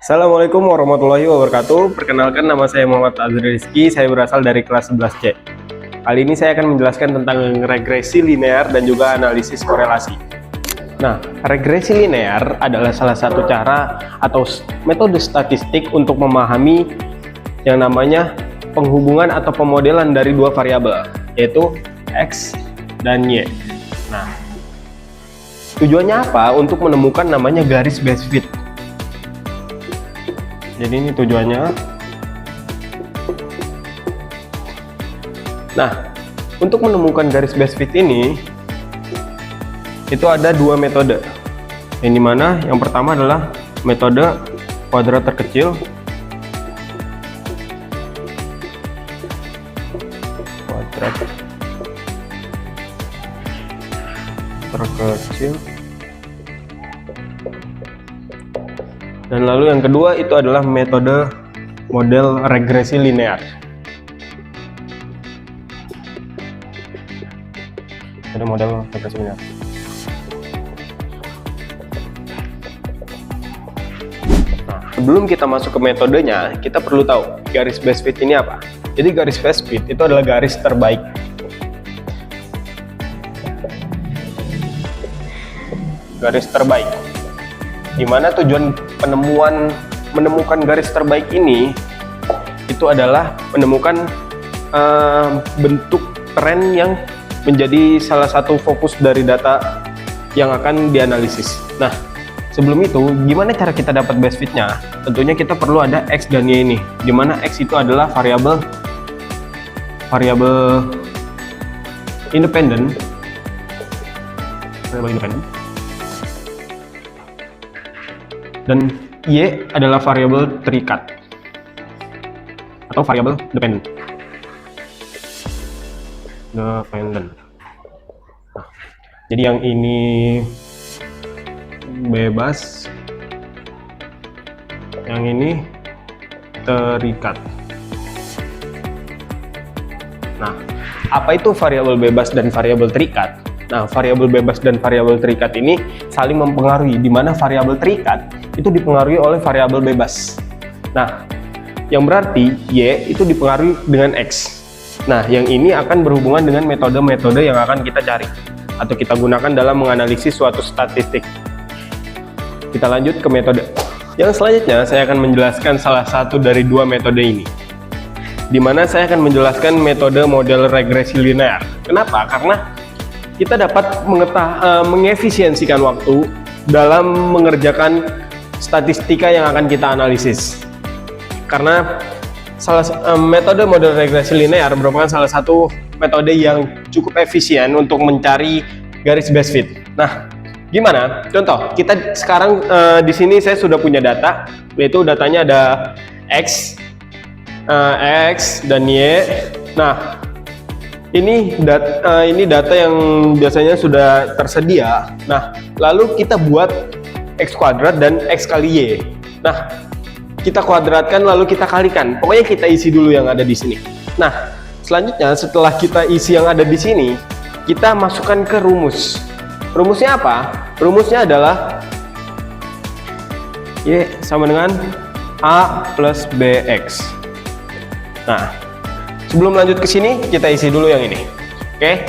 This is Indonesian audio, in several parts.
Assalamualaikum warahmatullahi wabarakatuh. Perkenalkan, nama saya Muhammad Azri Rizky. Saya berasal dari kelas 11C. Kali ini saya akan menjelaskan tentang regresi linear dan juga analisis korelasi. Nah, regresi linear adalah salah satu cara atau metode statistik untuk memahami yang namanya penghubungan atau pemodelan dari dua variabel, yaitu X dan Y. Nah, tujuannya apa? Untuk menemukan namanya garis best fit. Jadi ini tujuannya. Nah, untuk menemukan garis best fit ini, itu ada dua metode. Yang dimana yang pertama adalah metode kuadrat terkecil. Kuadrat terkecil. Dan lalu yang kedua itu adalah metode model regresi linear. Ada model regresi linear. Nah, sebelum kita masuk ke metodenya, kita perlu tahu garis best fit ini apa. Jadi garis best fit itu adalah garis terbaik. Garis terbaik. Dimana tujuan menemukan garis terbaik ini itu adalah menemukan bentuk tren yang menjadi salah satu fokus dari data yang akan dianalisis. Nah, sebelum itu, gimana cara kita dapat best fitnya? Tentunya kita perlu ada X dan Y ini, dimana X itu adalah variabel independen, dan Y adalah variabel terikat atau variabel dependen. Nah, jadi yang ini bebas, yang ini terikat. Nah, apa itu variabel bebas dan variabel terikat? Nah, variabel bebas dan variabel terikat ini saling mempengaruhi, di mana variabel terikat itu dipengaruhi oleh variabel bebas. Nah, yang berarti Y itu dipengaruhi dengan X. Nah, yang ini akan berhubungan dengan metode-metode yang akan kita cari atau kita gunakan dalam menganalisis suatu statistik. Kita lanjut ke metode. Yang selanjutnya saya akan menjelaskan salah satu dari dua metode ini, di mana saya akan menjelaskan metode model regresi linear. Kenapa? Karena kita dapat mengefisiensikan waktu dalam mengerjakan statistika yang akan kita analisis. Karena metode model regresi linear merupakan salah satu metode yang cukup efisien untuk mencari garis best fit. Nah, gimana? Contoh, kita sekarang di sini saya sudah punya data, yaitu datanya ada X dan Y. Nah, ini data yang biasanya sudah tersedia. Nah, lalu kita buat X kuadrat dan X kali Y. Nah, kita kuadratkan lalu kita kalikan. Pokoknya kita isi dulu yang ada di sini. Nah, selanjutnya setelah kita isi yang ada di sini, kita masukkan ke rumus. Rumusnya apa? Rumusnya adalah Y sama dengan A plus BX. Nah, sebelum lanjut ke sini, kita isi dulu yang ini. Oke.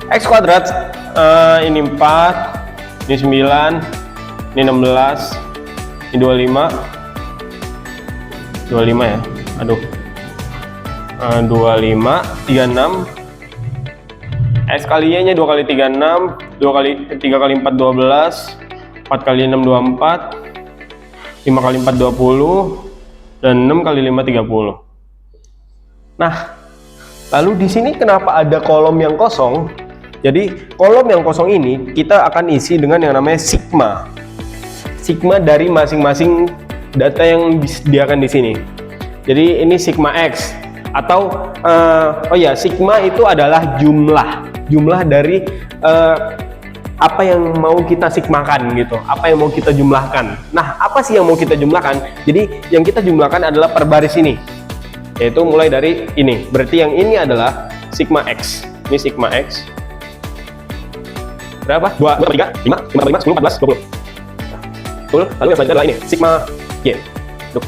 X kuadrat ini 4, ini 9, ini 16, ini 25 ya. Aduh. 25, 36. X kali Y nya 2 kali 3 6, 3 kali 4 12, 4 kali 6 24, 5 kali 4 20, dan 6 kali 5 30. Nah, lalu di sini kenapa ada kolom yang kosong? Jadi kolom yang kosong ini kita akan isi dengan yang namanya sigma. Sigma dari masing-masing data yang disediakan di sini. Jadi ini sigma X atau sigma itu adalah jumlah dari apa yang mau kita sigmakan gitu, apa yang mau kita jumlahkan. Nah, apa sih yang mau kita jumlahkan? Jadi yang kita jumlahkan adalah per baris ini, yaitu mulai dari ini. Berarti yang ini adalah sigma X. Ini sigma X. Berapa? 2, 3, 5, 5, 10, 14, 20. Betul. Lalu yang selanjutnya adalah ini, sigma Y. Tuh.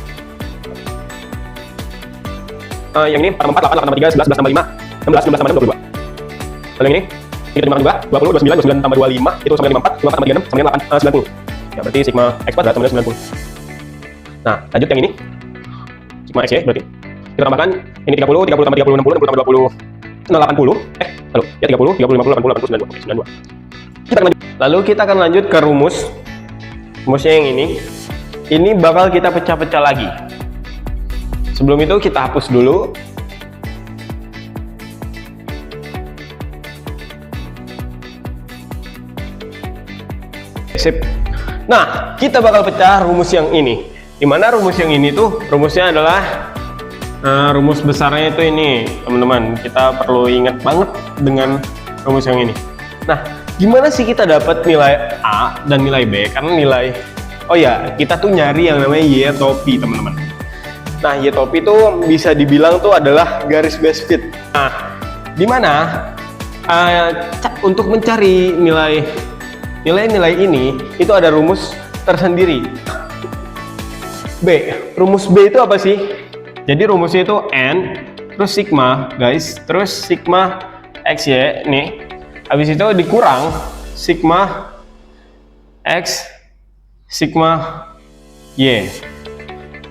Yang ini 4 tambah 4, 8 tambah 3, 11, 11 tambah 5, 16, 16 tambah 6, 22. Lalu yang ini, 3 tambah 2, 20, 29, 29 tambah 25, itu sama dengan 54, 54 tambah 36, sama dengan 8, 90. Ya, berarti sigma X kuadrat sama dengan 90. Nah, lanjut yang ini. Sigma X ya, berarti. Kita tambahkan, ini 30, 30 tambah 30, 60, 60 tambah 20, 80. Lalu, ya 30, 30, 50, 80, 80, 92. Oke, 92. Kita akan lanjut. Lalu kita akan lanjut ke rumus. Rumusnya yang ini. Ini bakal kita pecah-pecah lagi. Sebelum itu kita hapus dulu. Sip. Nah, kita bakal pecah rumus yang ini. Dimana rumus yang ini tuh, rumusnya adalah rumus besarnya itu ini, teman-teman. Kita perlu ingat banget dengan rumus yang ini. Nah, gimana sih kita dapat nilai A dan nilai B? Karena nilai, oh ya, kita tuh nyari yang namanya Y topi, teman-teman. Nah, Y topi itu bisa dibilang tuh adalah garis base fit. Nah, dimana untuk mencari nilai-nilai ini itu ada rumus tersendiri. B, rumus B itu apa sih? Jadi rumusnya itu N, terus sigma, guys, terus sigma XY nih. Habis itu dikurang sigma X, sigma Y.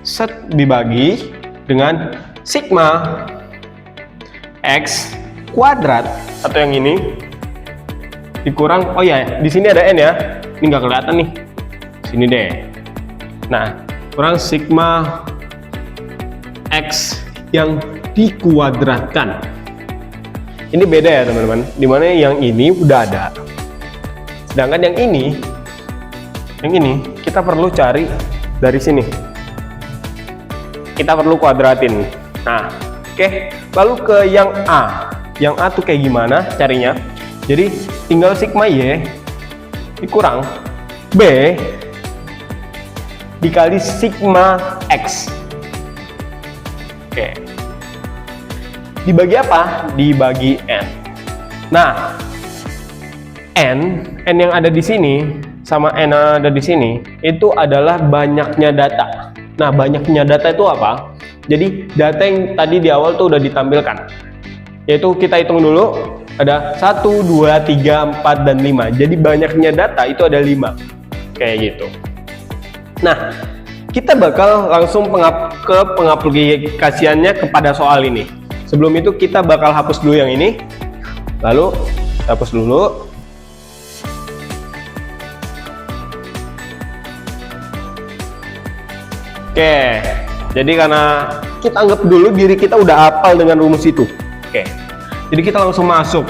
Set dibagi dengan sigma X kuadrat atau yang ini dikurang, oh ya, di sini ada N ya, ini nggak kelihatan nih, sini deh. Nah, kurang sigma X yang dikuadratkan. Ini beda ya teman-teman, dimana yang ini udah ada, sedangkan yang ini kita perlu cari dari sini, kita perlu kuadratin. Nah, oke, lalu ke yang A. Yang A tuh kayak gimana carinya? Jadi tinggal sigma Y dikurang B dikali sigma X. Oke. Dibagi apa? Dibagi N. Nah, N yang ada di sini sama N yang ada di sini itu adalah banyaknya data. Nah, banyaknya data itu apa? Jadi data yang tadi di awal tuh udah ditampilkan. Yaitu kita hitung dulu, ada 1, 2, 3, 4, dan 5. Jadi banyaknya data itu ada 5. Kayak gitu. Nah, kita bakal langsung ke pengaplikasiannya kepada soal ini. Sebelum itu kita bakal hapus dulu yang ini. Lalu hapus dulu. Oke, jadi karena kita anggap dulu diri kita udah hafal dengan rumus itu. Oke, jadi kita langsung masuk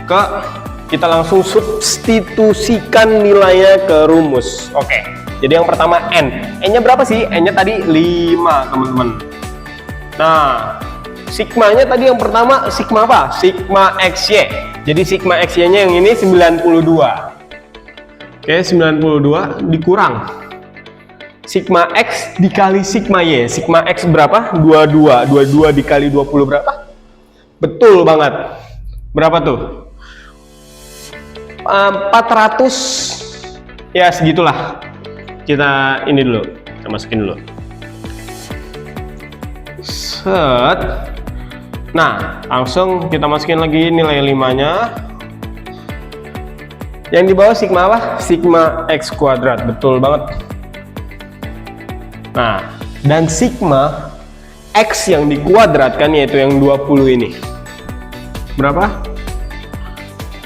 ke, kita langsung substitusikan nilainya ke rumus. Oke, jadi yang pertama N. N-nya berapa sih? N-nya tadi 5, teman-teman. Nah, sigmanya tadi yang pertama sigma apa? Sigma XY. Jadi sigma XY-nya yang ini 92. Oke, 92 dikurang sigma X dikali sigma Y. Sigma X berapa? 22. 22 dikali 20 berapa? Betul banget. Berapa tuh? 400. Ya, segitulah. Kita ini dulu. Kita masukin dulu. Set. Nah, langsung kita masukin lagi nilai 5-nya. Yang di bawah sigma apa? Sigma X kuadrat. Betul banget. Nah, dan sigma X yang dikuadratkan yaitu yang 20 ini. Berapa?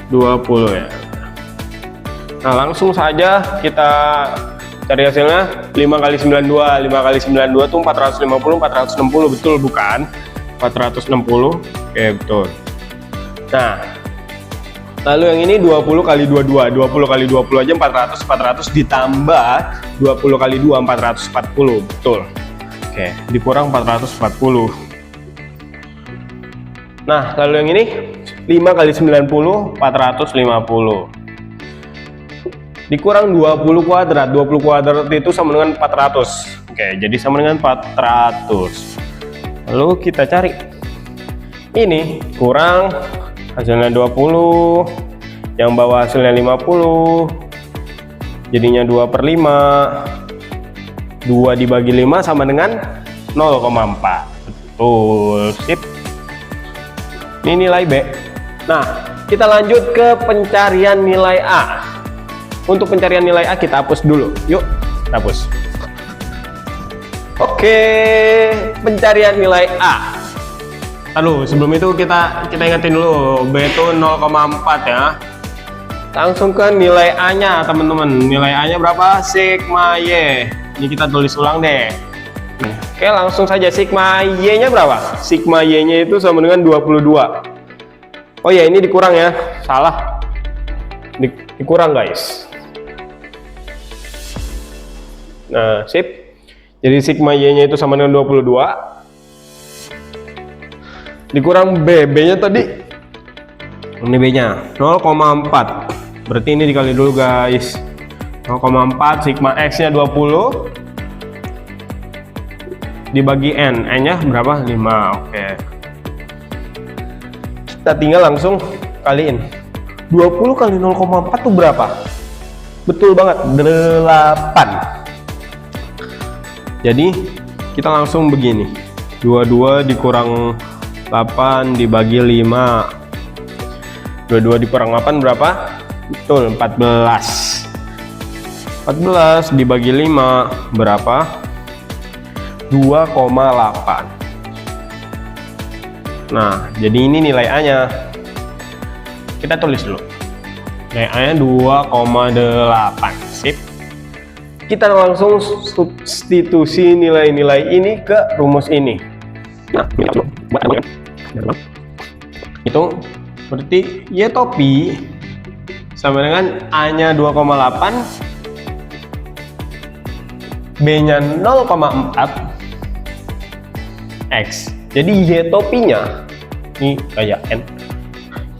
20 ya. Nah, langsung saja kita cari hasilnya. 5 kali 92. 5 kali 92 itu 450. 460 betul bukan? 460. Oke, betul. Nah, lalu yang ini 20 kali 22. 20 kali 20 aja 400. 400 ditambah 20 kali 2, 440. Betul. Oke, dikurang 440. Nah, lalu yang ini 5 kali 90, 450. Dikurang 20 kuadrat. 20 kuadrat itu sama dengan 400. Oke, jadi sama dengan 400. Lalu kita cari. Ini kurang hasilnya 20. Yang bawah hasilnya 50. Jadinya 2/5. 2 dibagi 5 sama dengan 0,4. Betul, sip. Ini nilai B. Nah, kita lanjut ke pencarian nilai A. Untuk pencarian nilai A kita hapus dulu. Yuk, kita hapus. Oke, pencarian nilai A. Lalu sebelum itu kita ingatin dulu, B itu 0,4 ya. Langsung ke nilai A-nya teman-teman. Nilai A-nya berapa? Sigma Y. Ini kita tulis ulang deh. Oke, langsung saja. Sigma Y-nya berapa? Sigma Y-nya itu sama dengan 22. Oh ya, ini dikurang ya. Salah. Dikurang guys. Nah, sip. Jadi sigma Y-nya itu sama dengan 22. Dikurang B. B-nya tadi. Ini B-nya 0,4. Berarti ini dikali dulu guys. 0,4 sigma X-nya 20. Dibagi N. N-nya berapa? 5. Oke. Kita tinggal langsung kaliin. 20 kali 0,4 itu berapa? Betul banget. 8. Jadi kita langsung begini, 22 dikurang 8 dibagi 5. 22 dikurang 8 berapa? Betul, 14. 14 dibagi 5 berapa? 2,8. Nah, jadi ini nilai A-nya. Kita tulis dulu. Nilai A-nya 2,8. Sip. Kita langsung substitusi nilai-nilai ini ke rumus ini. Nah, itu berarti Y topi sama dengan A-nya 2,8, B-nya 0,4, X. Jadi Y topinya ini kayak N.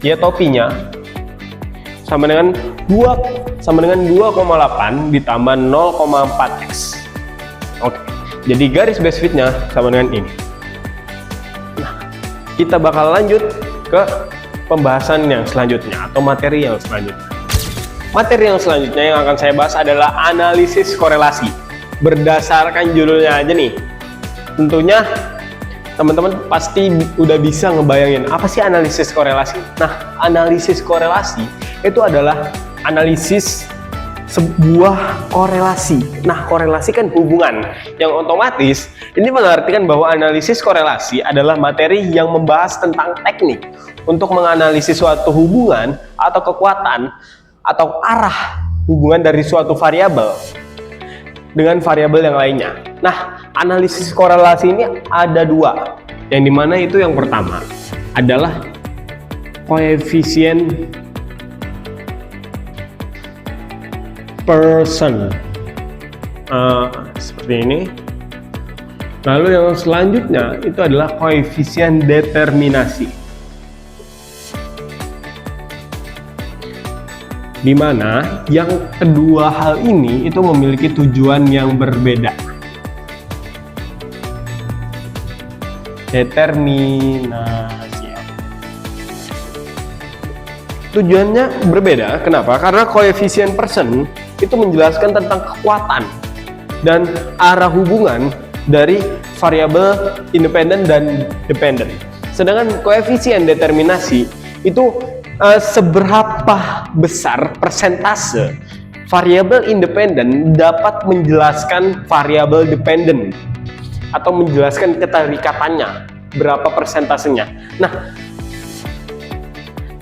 Y topinya sama dengan 2,8 ditambah 0,4x. Oke. Jadi garis base fitnya sama dengan ini. Nah, kita bakal lanjut ke pembahasan yang selanjutnya atau materi yang selanjutnya. Materi yang selanjutnya yang akan saya bahas adalah analisis korelasi. Berdasarkan judulnya aja nih. Tentunya teman-teman pasti udah bisa ngebayangin apa sih analisis korelasi. Nah, analisis korelasi itu adalah analisis sebuah korelasi. Nah, korelasi kan hubungan yang otomatis ini mengartikan bahwa analisis korelasi adalah materi yang membahas tentang teknik untuk menganalisis suatu hubungan atau kekuatan atau arah hubungan dari suatu variabel dengan variabel yang lainnya. Nah, analisis korelasi ini ada dua, yang dimana itu yang pertama adalah koefisien Pearson, seperti ini. Lalu yang selanjutnya itu adalah koefisien determinasi, di mana yang kedua hal ini itu memiliki tujuan yang berbeda. Determinasi tujuannya berbeda. Kenapa? Karena koefisien Pearson itu menjelaskan tentang kekuatan dan arah hubungan dari variabel independen dan dependen. Sedangkan koefisien determinasi itu seberapa besar persentase variabel independen dapat menjelaskan variabel dependen atau menjelaskan keterikatannya, berapa persentasenya. Nah,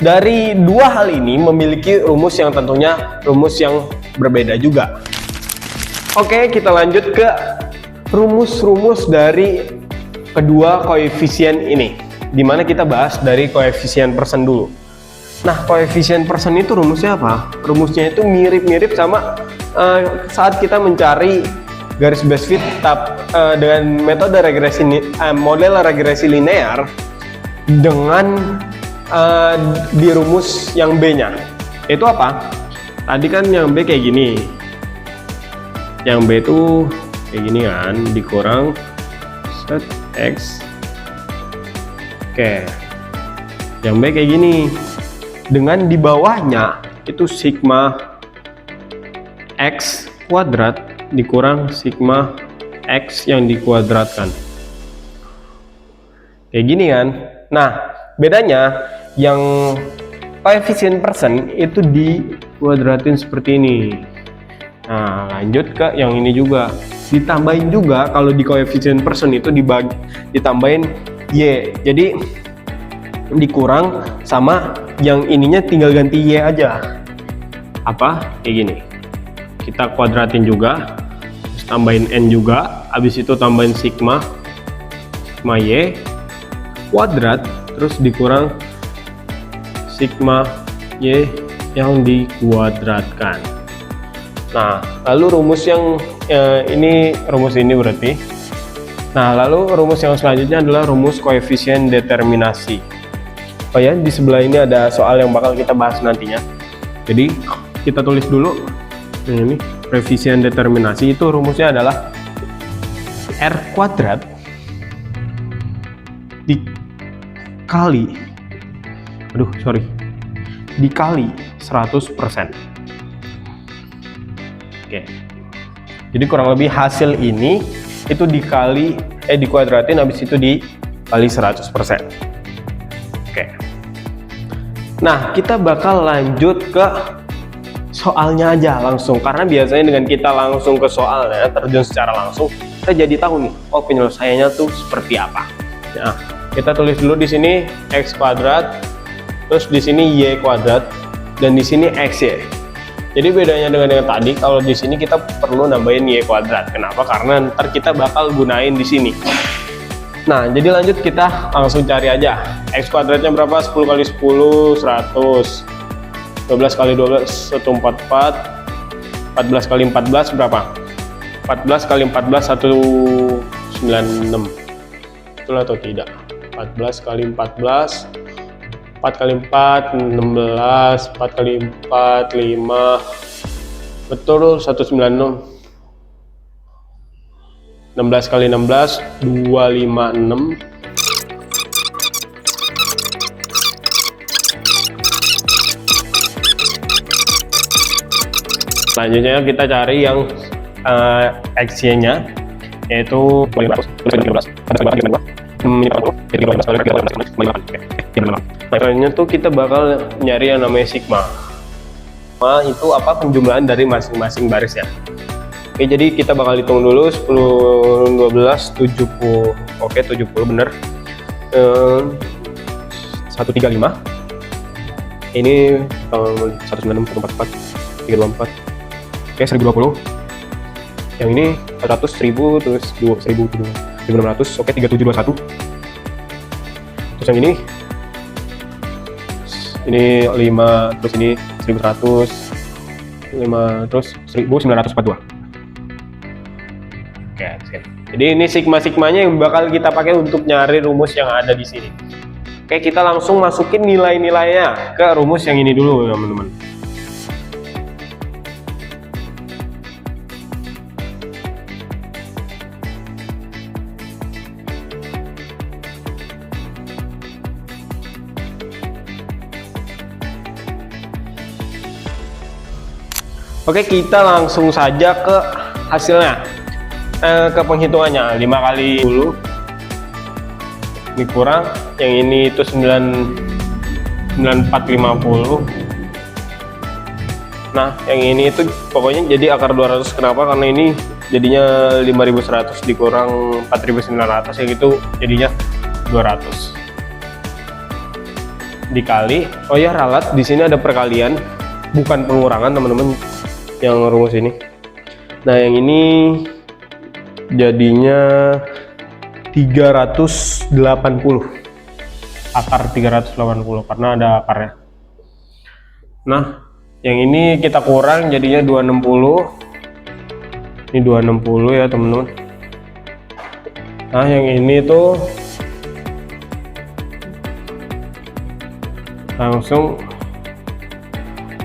dari dua hal ini memiliki rumus yang tentunya rumus yang berbeda juga. Oke, kita lanjut ke rumus-rumus dari kedua koefisien ini, dimana kita bahas dari koefisien Pearson dulu. Nah, koefisien Pearson itu rumusnya apa? Rumusnya itu mirip-mirip sama saat kita mencari garis base fit dengan metode regresi model regresi linear dengan di rumus yang B-nya. Itu apa? Tadi kan yang B kayak gini. Yang B itu kayak gini kan, dikurang set X. Oke. Yang B kayak gini. Dengan di bawahnya itu sigma X kuadrat dikurang sigma X yang dikuadratkan. Kayak gini kan. Nah, bedanya yang koefisien persen itu dikuadratin seperti ini. Nah, lanjut ke yang ini juga. Ditambahin juga kalau di koefisien persen itu ditambahin Y. Jadi dikurang sama yang ininya tinggal ganti Y aja. Apa? Kayak gini. Kita kuadratin juga. Terus tambahin N juga. Habis itu tambahin sigma Y kuadrat, terus dikurang sigma Y yang dikuadratkan. Nah, lalu rumus yang rumus ini berarti. Nah, lalu rumus yang selanjutnya adalah rumus koefisien determinasi. Oh ya, di sebelah ini ada soal yang bakal kita bahas nantinya. Jadi, kita tulis dulu. Ini koefisien determinasi itu rumusnya adalah R kuadrat dikali 100%. Oke. Jadi kurang lebih hasil ini itu dikuadratin, habis itu dikali 100%. Oke. Nah, kita bakal lanjut ke soalnya aja langsung, karena biasanya dengan kita langsung ke soalnya, terjun secara langsung, kita jadi tahu nih, oh penyelesaiannya tuh seperti apa. Nah, kita tulis dulu di sini X kuadrat, terus di sini Y kuadrat, dan di sini XY. Jadi bedanya dengan yang tadi, kalau di sini kita perlu nambahin Y kuadrat. Kenapa? Karena ntar kita bakal gunain di sini. Nah, jadi lanjut kita langsung cari aja. X kuadratnya berapa? 10 kali 10, 100. 12 kali 12, 144. 14 kali 14 berapa? 14 kali 14, 196. Betul atau tidak? 14 kali 14. 4 kali 4, 16, 4 kali 4, 5, betul 196. 16 kali 16, 256. Selanjutnya kita cari yang XY nya, yaitu 15. Makanya tuh kita bakal nyari yang namanya sigma. Sigma itu apa? Penjumlahan dari masing-masing baris ya. Oke, jadi kita bakal hitung dulu 10, 12, 70. Oke, 70 bener. 135. Ini 196, 144, 324. Oke, 1020. Yang ini 100, 1000, terus 1600. Oke, 3721. Terus yang ini 5, terus ini 1100, 5, terus 1942. Oke, siap. Jadi ini sigma-sigmanya yang bakal kita pakai untuk nyari rumus yang ada di sini. Oke, kita langsung masukin nilai-nilainya ke rumus yang ini dulu, teman-teman. Oke, kita langsung saja ke hasilnya, ke penghitungannya. 5 kali 10 dikurang, yang ini itu 9450. Nah, yang ini itu pokoknya jadi akar 200. Kenapa? Karena ini jadinya 5100 dikurang 4900, yang itu jadinya 200 dikali, oh ya ralat, di sini ada perkalian bukan pengurangan teman-teman yang rumus ini. Nah, yang ini jadinya 380, akar 380 karena ada akarnya. Nah, yang ini kita kurang jadinya 260. Ini 260 ya teman-teman. Nah, yang ini tuh langsung,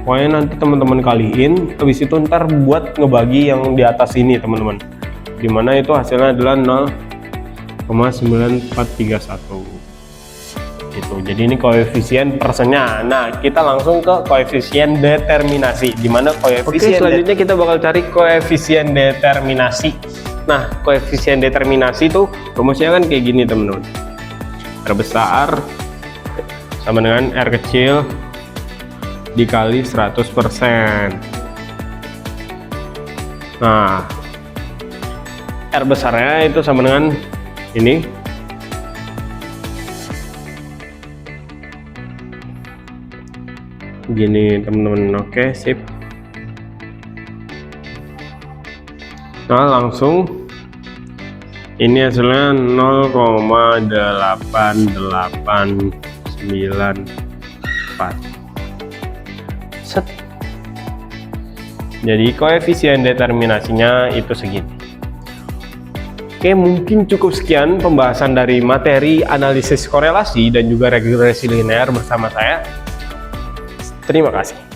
pokoknya nanti teman-teman kaliin, habis itu ntar buat ngebagi yang di atas ini teman-teman, dimana itu hasilnya adalah 0,9431 gitu. Jadi ini koefisien persennya. Nah, kita langsung ke koefisien determinasi, dimana koefisien selanjutnya kita bakal cari koefisien determinasi. Nah, koefisien determinasi itu rumusnya kan kayak gini teman-teman. R besar sama dengan R kecil dikali 100%. Nah, R besarnya itu sama dengan ini. Gini teman-teman. Oke, sip. Nah, langsung ini hasilnya 0,8894. Set. Jadi koefisien determinasinya itu segini. Oke, mungkin cukup sekian pembahasan dari materi analisis korelasi dan juga regresi linear bersama saya. Terima kasih.